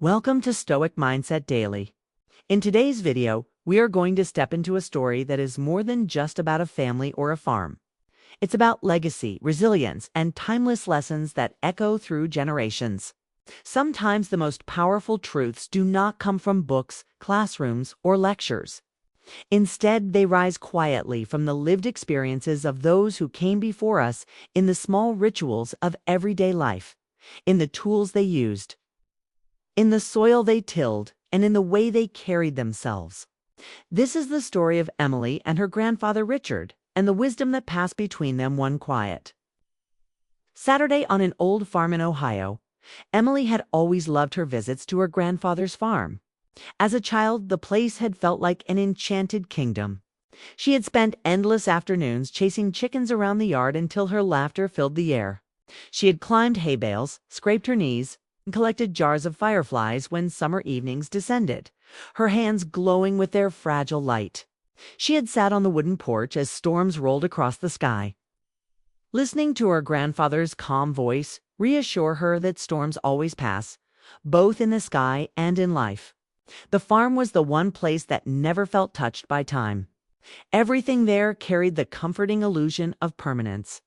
Welcome to Stoic Mindset Daily. In today's video, we are going to step into a story that is more than just about a family or a farm. It's about legacy, resilience, and timeless lessons that echo through generations. Sometimes the most powerful truths do not come from books, classrooms, or lectures. Instead, they rise quietly from the lived experiences of those who came before us in the small rituals of everyday life, in the tools they used, in the soil they tilled, and in the way they carried themselves. This is the story of Emily and her grandfather Richard, and the wisdom that passed between them one quiet Saturday on an old farm in Ohio. Emily had always loved her visits to her grandfather's farm. As a child, the place had felt like an enchanted kingdom. She had spent endless afternoons chasing chickens around the yard until her laughter filled the air. She had climbed hay bales, scraped her knees, and collected jars of fireflies when summer evenings descended, her hands glowing with their fragile light. She had sat on the wooden porch as storms rolled across the sky, listening to her grandfather's calm voice reassure her that storms always pass, both in the sky and in life. The farm was the one place that never felt touched by time. Everything there carried the comforting illusion of permanence.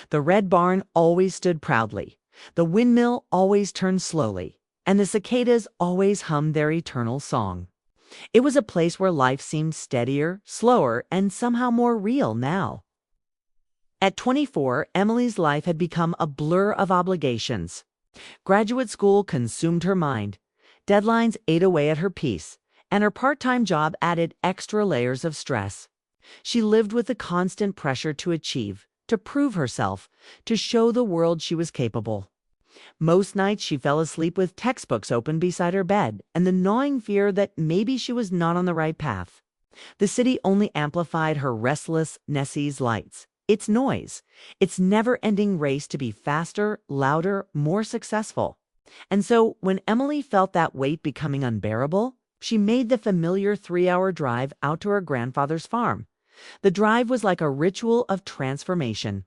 The red barn always stood proudly. The windmill always turned slowly, and the cicadas always hummed their eternal song. It was a place where life seemed steadier, slower, and somehow more real now. At 24, Emily's life had become a blur of obligations. Graduate school consumed her mind. Deadlines ate away at her peace, and her part-time job added extra layers of stress. She lived with the constant pressure to achieve, to prove herself, to show the world she was capable. Most nights she fell asleep with textbooks open beside her bed and the gnawing fear that maybe she was not on the right path. The city only amplified her restless Nessie's lights, its noise, its never-ending race to be faster, louder, more successful. And so when Emily felt that weight becoming unbearable, she made the familiar 3-hour drive out to her grandfather's farm. The drive was like a ritual of transformation.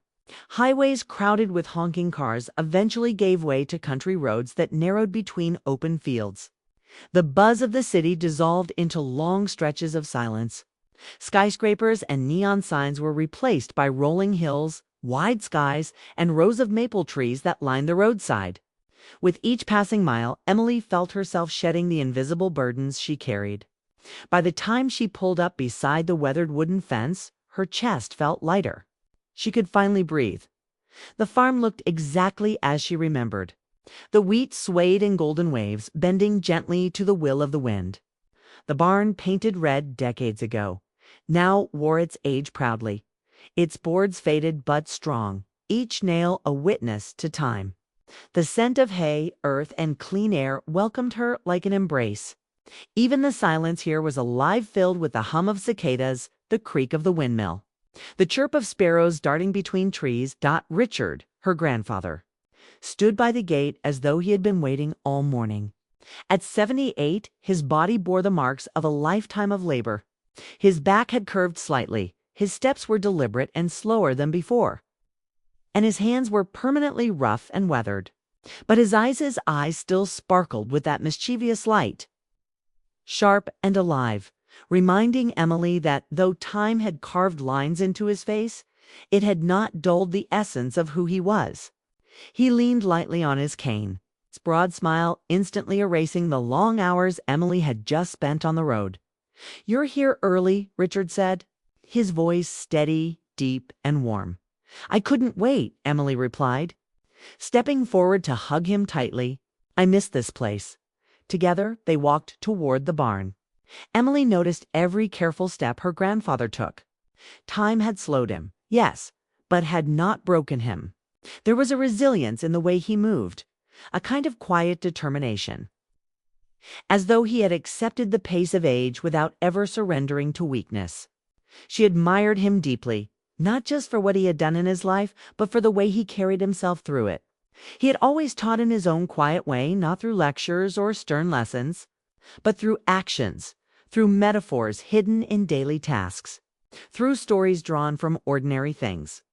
Highways crowded with honking cars eventually gave way to country roads that narrowed between open fields. The buzz of the city dissolved into long stretches of silence. Skyscrapers and neon signs were replaced by rolling hills, wide skies, and rows of maple trees that lined the roadside. With each passing mile, Emily felt herself shedding the invisible burdens she carried. By the time she pulled up beside the weathered wooden fence, her chest felt lighter. She could finally breathe. The farm looked exactly as she remembered. The wheat swayed in golden waves, bending gently to the will of the wind. The barn, painted red decades ago, now wore its age proudly. Its boards faded but strong, each nail a witness to time. The scent of hay, earth, and clean air welcomed her like an embrace. Even the silence here was alive, filled with the hum of cicadas, the creak of the windmill, the chirp of sparrows darting between trees. Richard, her grandfather, stood by the gate as though he had been waiting all morning. At 78, his body bore the marks of a lifetime of labor. His back had curved slightly, his steps were deliberate and slower than before, and his hands were permanently rough and weathered. But his eyes still sparkled with that mischievous light, sharp and alive, reminding Emily that though time had carved lines into his face, it had not dulled the essence of who he was. He leaned lightly on his cane, his broad smile instantly erasing the long hours Emily had just spent on the road. "You're here early," Richard said, his voice steady, deep, and warm. "I couldn't wait," Emily replied, stepping forward to hug him tightly. "I miss this place." Together, they walked toward the barn. Emily noticed every careful step her grandfather took. Time had slowed him, yes, but had not broken him. There was a resilience in the way he moved, a kind of quiet determination, as though he had accepted the pace of age without ever surrendering to weakness. She admired him deeply, not just for what he had done in his life, but for the way he carried himself through it. He had always taught in his own quiet way, not through lectures or stern lessons, but through actions, through metaphors hidden in daily tasks, through stories drawn from ordinary things.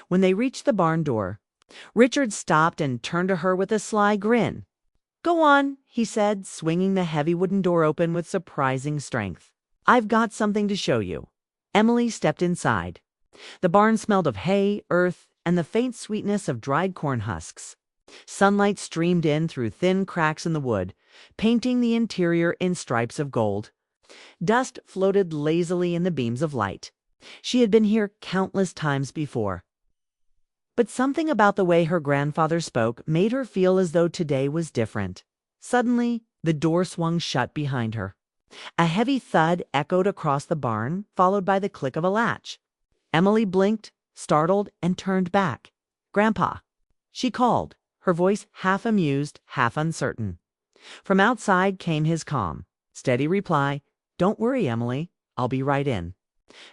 When they reached the barn door, Richard stopped and turned to her with a sly grin. "Go on," he said, swinging the heavy wooden door open with surprising strength. "I've got something to show you." Emily stepped inside. The barn smelled of hay, earth, and the faint sweetness of dried corn husks. Sunlight streamed in through thin cracks in the wood, painting the interior in stripes of gold. Dust floated lazily in the beams of light. She had been here countless times before. But something about the way her grandfather spoke made her feel as though today was different. Suddenly, the door swung shut behind her. A heavy thud echoed across the barn, followed by the click of a latch. Emily blinked, startled, and turned back. "Grandpa," she called, her voice half amused, half uncertain. From outside came his calm, steady reply, "Don't worry, Emily. I'll be right in.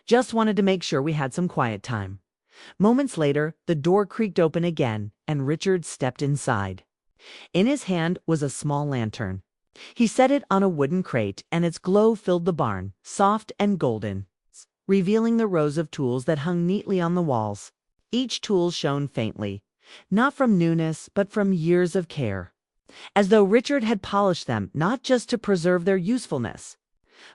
Just wanted to make sure we had some quiet time." Moments later, the door creaked open again, and Richard stepped inside. In his hand was a small lantern. He set it on a wooden crate, and its glow filled the barn, soft and golden, revealing the rows of tools that hung neatly on the walls. Each tool shone faintly, not from newness, but from years of care, as though Richard had polished them not just to preserve their usefulness,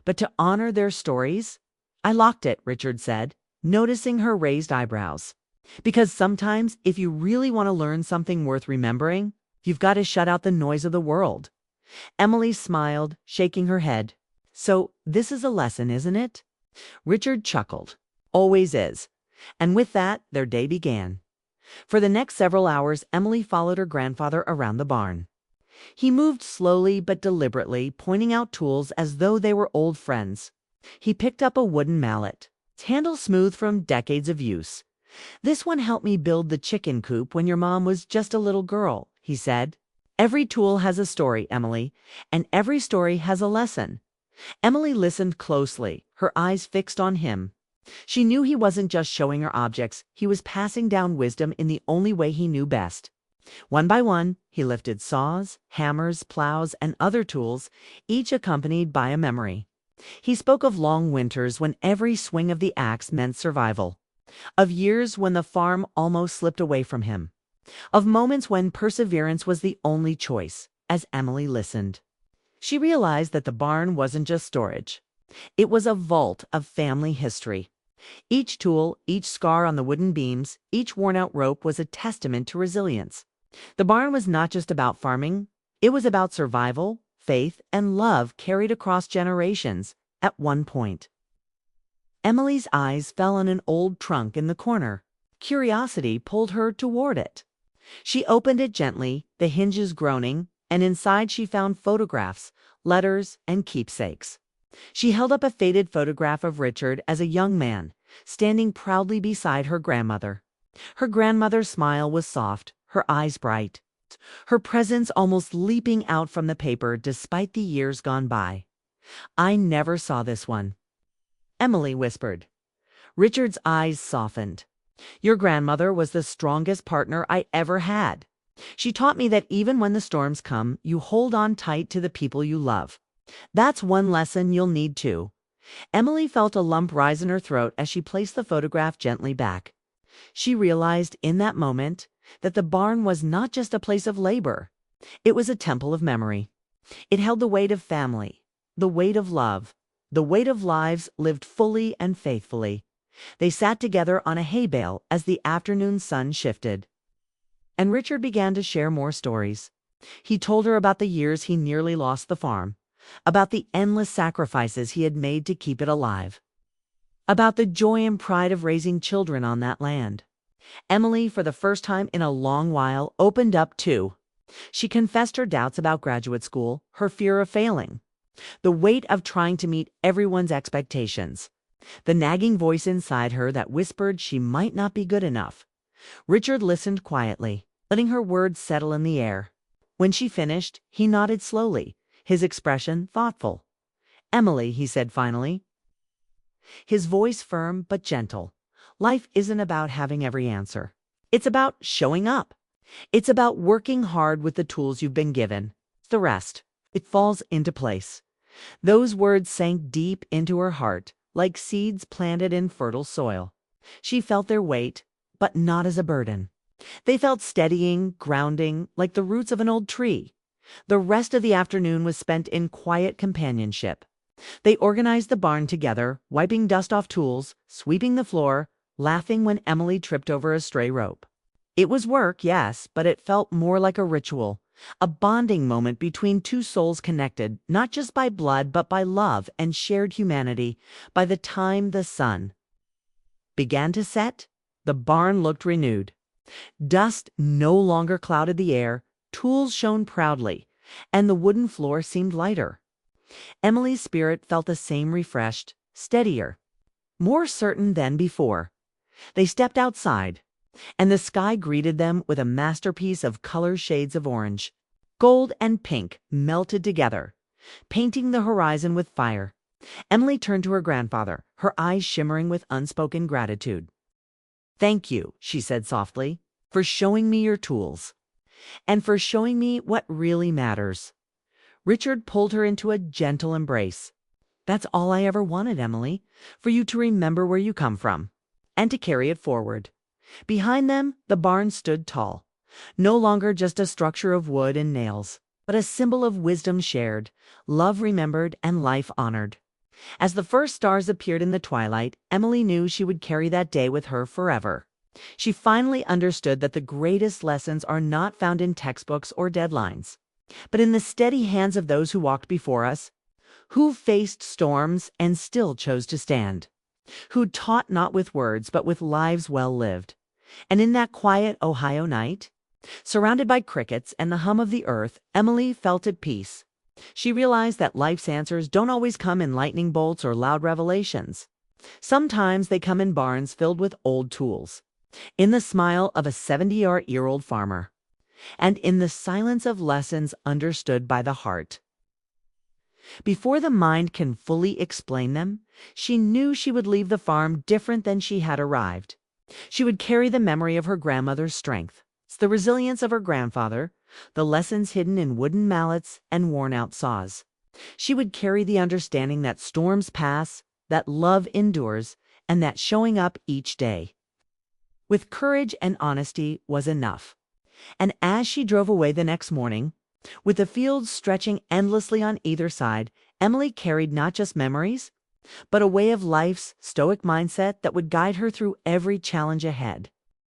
but to honor their stories. "I locked it," Richard said, noticing her raised eyebrows. "Because sometimes, if you really want to learn something worth remembering, you've got to shut out the noise of the world." Emily smiled, shaking her head. "So this is a lesson, isn't it?" Richard chuckled. "Always is." And with that, their day began. For the next several hours, Emily followed her grandfather around the barn. He moved slowly but deliberately, pointing out tools as though they were old friends. He picked up a wooden mallet, its handle smooth from decades of use. "This one helped me build the chicken coop when your mom was just a little girl," he said. "Every tool has a story, Emily, and every story has a lesson." Emily listened closely, her eyes fixed on him. She knew he wasn't just showing her objects, he was passing down wisdom in the only way he knew best. One by one, he lifted saws, hammers, plows, and other tools, each accompanied by a memory. He spoke of long winters when every swing of the axe meant survival, of years when the farm almost slipped away from him, of moments when perseverance was the only choice. As Emily listened, she realized that the barn wasn't just storage. It was a vault of family history. Each tool, each scar on the wooden beams, each worn-out rope was a testament to resilience. The barn was not just about farming. It was about survival, faith, and love carried across generations. At one point, Emily's eyes fell on an old trunk in the corner. Curiosity pulled her toward it. She opened it gently, the hinges groaning, and inside she found photographs, letters, and keepsakes. She held up a faded photograph of Richard as a young man, standing proudly beside her grandmother. Her grandmother's smile was soft, her eyes bright, her presence almost leaping out from the paper despite the years gone by. "I never saw this one," Emily whispered. Richard's eyes softened. "Your grandmother was the strongest partner I ever had. She taught me that even when the storms come, you hold on tight to the people you love. That's one lesson you'll need too." Emily felt a lump rise in her throat as she placed the photograph gently back. She realized in that moment that the barn was not just a place of labor. It was a temple of memory. It held the weight of family, the weight of love, the weight of lives lived fully and faithfully. They sat together on a hay bale as the afternoon sun shifted. And Richard began to share more stories. He told her about the years he nearly lost the farm, about the endless sacrifices he had made to keep it alive, about the joy and pride of raising children on that land. Emily, for the first time in a long while, opened up too. She confessed her doubts about graduate school, her fear of failing, the weight of trying to meet everyone's expectations, the nagging voice inside her that whispered she might not be good enough. Richard listened quietly, letting her words settle in the air. When she finished, he nodded slowly, his expression thoughtful. "Emily," he said finally, his voice firm but gentle, "life isn't about having every answer. It's about showing up. It's about working hard with the tools you've been given. The rest, it falls into place." Those words sank deep into her heart, like seeds planted in fertile soil. She felt their weight, but not as a burden. They felt steadying, grounding, like the roots of an old tree. The rest of the afternoon was spent in quiet companionship. They organized the barn together, wiping dust off tools, sweeping the floor, laughing when Emily tripped over a stray rope. It was work, yes, but it felt more like a ritual, a bonding moment between two souls connected, not just by blood, but by love and shared humanity. By the time the sun began to set, the barn looked renewed. Dust no longer clouded the air, tools shone proudly, and the wooden floor seemed lighter. Emily's spirit felt the same, refreshed, steadier, more certain than before. They stepped outside, and the sky greeted them with a masterpiece of color shades of orange. Gold and pink melted together, painting the horizon with fire. Emily turned to her grandfather, her eyes shimmering with unspoken gratitude. "Thank you," she said softly, "for showing me your tools, and for showing me what really matters." Richard pulled her into a gentle embrace. "That's all I ever wanted, Emily, for you to remember where you come from, and to carry it forward." Behind them, the barn stood tall, no longer just a structure of wood and nails, but a symbol of wisdom shared, love remembered, and life honored. As the first stars appeared in the twilight, Emily knew she would carry that day with her forever. She finally understood that the greatest lessons are not found in textbooks or deadlines, but in the steady hands of those who walked before us, who faced storms and still chose to stand, who taught not with words but with lives well lived. And in that quiet Ohio night, surrounded by crickets and the hum of the earth, Emily felt at peace. She realized that life's answers don't always come in lightning bolts or loud revelations. Sometimes they come in barns filled with old tools, in the smile of a 70-year-old farmer, and in the silence of lessons understood by the heart. Before the mind can fully explain them, she knew she would leave the farm different than she had arrived. She would carry the memory of her grandmother's strength, the resilience of her grandfather, the lessons hidden in wooden mallets and worn-out saws. She would carry the understanding that storms pass, that love endures, and that showing up each day with courage and honesty was enough. And as she drove away the next morning, with the fields stretching endlessly on either side, Emily carried not just memories, but a way of life's stoic mindset that would guide her through every challenge ahead.